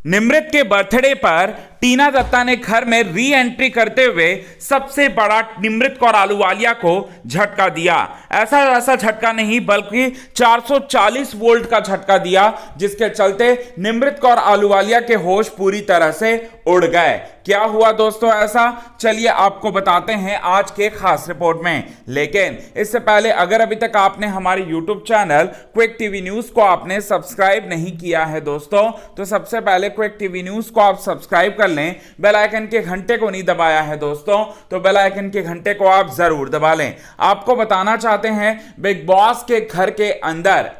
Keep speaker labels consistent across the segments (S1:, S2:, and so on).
S1: निमृत के बर्थडे पर टीना दत्ता ने घर में री एंट्री करते हुए सबसे बड़ा निमृत कौर अहलूवालिया को झटका दिया। ऐसा झटका नहीं बल्कि 440 वोल्ट का झटका दिया, जिसके चलते निमृत कौर अहलूवालिया के होश पूरी तरह से उड़ गए। क्या हुआ दोस्तों ऐसा, चलिए आपको बताते हैं आज के खास रिपोर्ट में। लेकिन इससे पहले अगर अभी तक आपने हमारे YouTube channel quick TV news को आपने सब्सक्राइब नहीं किया है दोस्तों, तो सबसे पहले क्विक टीवी न्यूज को आप सब्सक्राइब कर लें। बेल आइकन के घंटे को नहीं दबाया है दोस्तों, तो बेल आइकन के घंटे को आप जरूर दबा लें। आपको बताना चाहते हैं बिग बॉस के घर के अंदर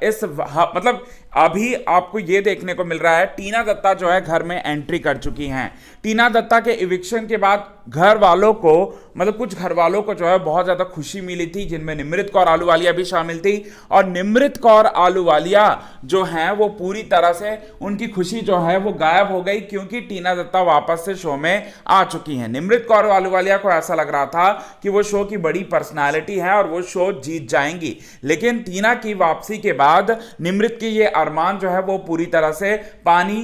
S1: मतलब अभी आपको यह देखने को मिल रहा है टीना दत्ता जो है घर में एंट्री कर चुकी हैं। टीना दत्ता के इविक्शन के बाद घर वालों को मतलब कुछ घर वालों को जो है बहुत ज्यादा खुशी मिली थी, जिनमें निमृत कौर अहलूवालिया भी शामिल थी। और निमृत कौर अहलूवालिया जो है वो पूरी तरह से उनकी खुशी जो है वो गायब हो गई, क्योंकि टीना दत्ता वापस से शो में आ चुकी हैं। निमृत कौर अहलूवालिया को ऐसा लग रहा था कि वो शो की बड़ी पर्सनैलिटी है और वो शो जीत जाएंगी, लेकिन टीना की वापसी के बाद निमृत की ये अरमान जो है वो पूरी तरह से पानी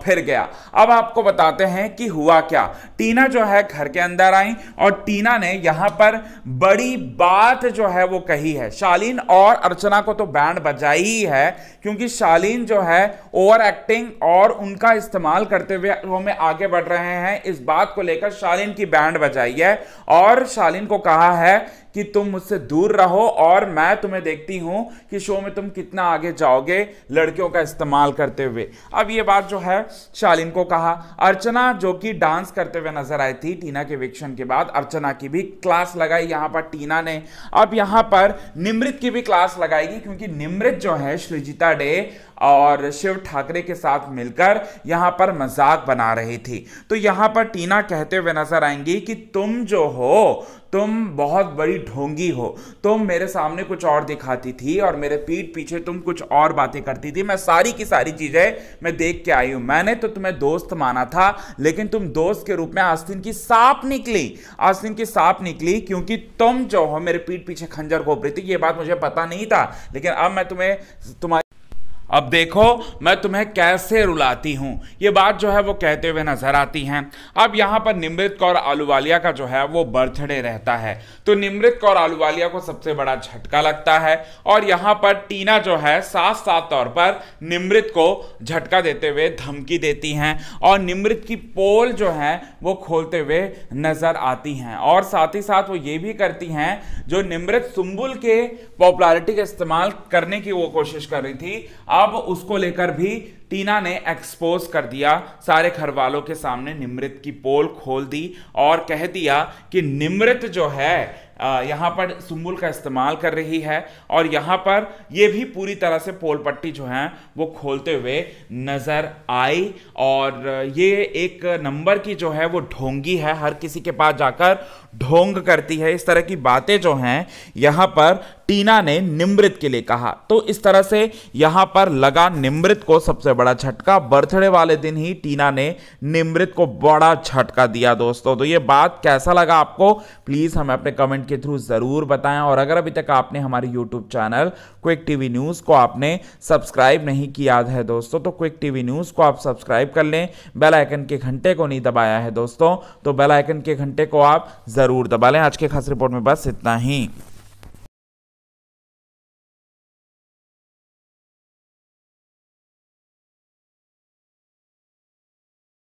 S1: फिर गया। अब आपको बताते हैं कि हुआ क्या। टीना जो है घर के अंदर आई और टीना ने यहां पर बड़ी बात जो है वो कही है। शालीन और अर्चना को तो बैंड बजाई ही है, क्योंकि शालीन जो है ओवर एक्टिंग और उनका इस्तेमाल करते हुए वो में आगे बढ़ रहे हैं। इस बात को लेकर शालीन की बैंड बजाई है और शालीन को कहा है कि तुम मुझसे दूर रहो और मैं तुम्हें देखती हूं कि शो में तुम कितना आगे जाओगे लड़कियों का इस्तेमाल करते हुए। अब ये बात जो है शालीन को कहा। अर्चना जो कि डांस करते हुए नजर आई थी टीना के इविक्शन के बाद, अर्चना की भी क्लास लगाई यहां पर टीना ने। अब यहां पर निमृत की भी क्लास लगाएगी, क्योंकि निमृत जो है सृजिता डे और शिव ठाकरे के साथ मिलकर यहां पर मजाक बना रही थी। तो यहां पर टीना कहते हुए नजर आएंगी कि तुम जो हो तुम बहुत बड़ी ढोंगी हो, तुम मेरे सामने कुछ और दिखाती थी और मेरे पीठ पीछे तुम कुछ और बातें करती थी। मैं सारी की सारी चीजें मैं देख के आई हूं। मैंने तो तुम्हें दोस्त माना था, लेकिन तुम दोस्त के रूप में आस्तीन की सांप निकली, क्योंकि तुम जो हो मेरे पीठ पीछे खंजर घोंप रही थी। ये बात मुझे पता नहीं था, लेकिन अब मैं तुम्हारी अब देखो मैं तुम्हें कैसे रुलाती हूं, ये बात जो है वो कहते हुए नजर आती हैं। अब यहां पर निमृत कौर अहलूवालिया का जो है वो बर्थडे रहता है, तो निमृत कौर अहलूवालिया को सबसे बड़ा झटका लगता है और यहां पर टीना जो है साफ साफ तौर पर निमृत को झटका देते हुए धमकी देती हैं और निमृत की पोल जो है वो खोलते हुए नजर आती हैं। और साथ ही साथ वो ये भी करती हैं, जो निमृत सुंबुल के पॉपुलैरिटी का इस्तेमाल करने की वो कोशिश कर रही थी, अब उसको लेकर भी टीना ने एक्सपोज कर दिया सारे घर वालों के सामने। निमृत की पोल खोल दी और कह दिया कि निमृत जो है यहां पर सुंबुल का इस्तेमाल कर रही है और यहां पर यह भी पूरी तरह से पोल पट्टी जो है वो खोलते हुए नजर आई। और ये एक नंबर की जो है वो ढोंगी है, हर किसी के पास जाकर ढोंग करती है। इस तरह की बातें जो हैं यहां पर टीना ने निमृत के लिए कहा, तो इस तरह से यहां पर लगा निमृत को सबसे बड़ा झटका। बर्थडे वाले दिन ही टीना ने निमृत को बड़ा झटका दिया दोस्तों। तो ये बात कैसा लगा आपको, प्लीज हमें अपने कमेंट के थ्रू जरूर बताएं। और अगर अभी तक आपने हमारे YouTube channel quick TV news को आपने सब्सक्राइब नहीं किया है दोस्तों, तो क्विक टीवी न्यूज को आप सब्सक्राइब कर लें। बेल आइकन के घंटे को नहीं दबाया है दोस्तों, तो बेल आइकन के घंटे को आप जरूर दबा लें। आज के खास रिपोर्ट में बस इतना ही।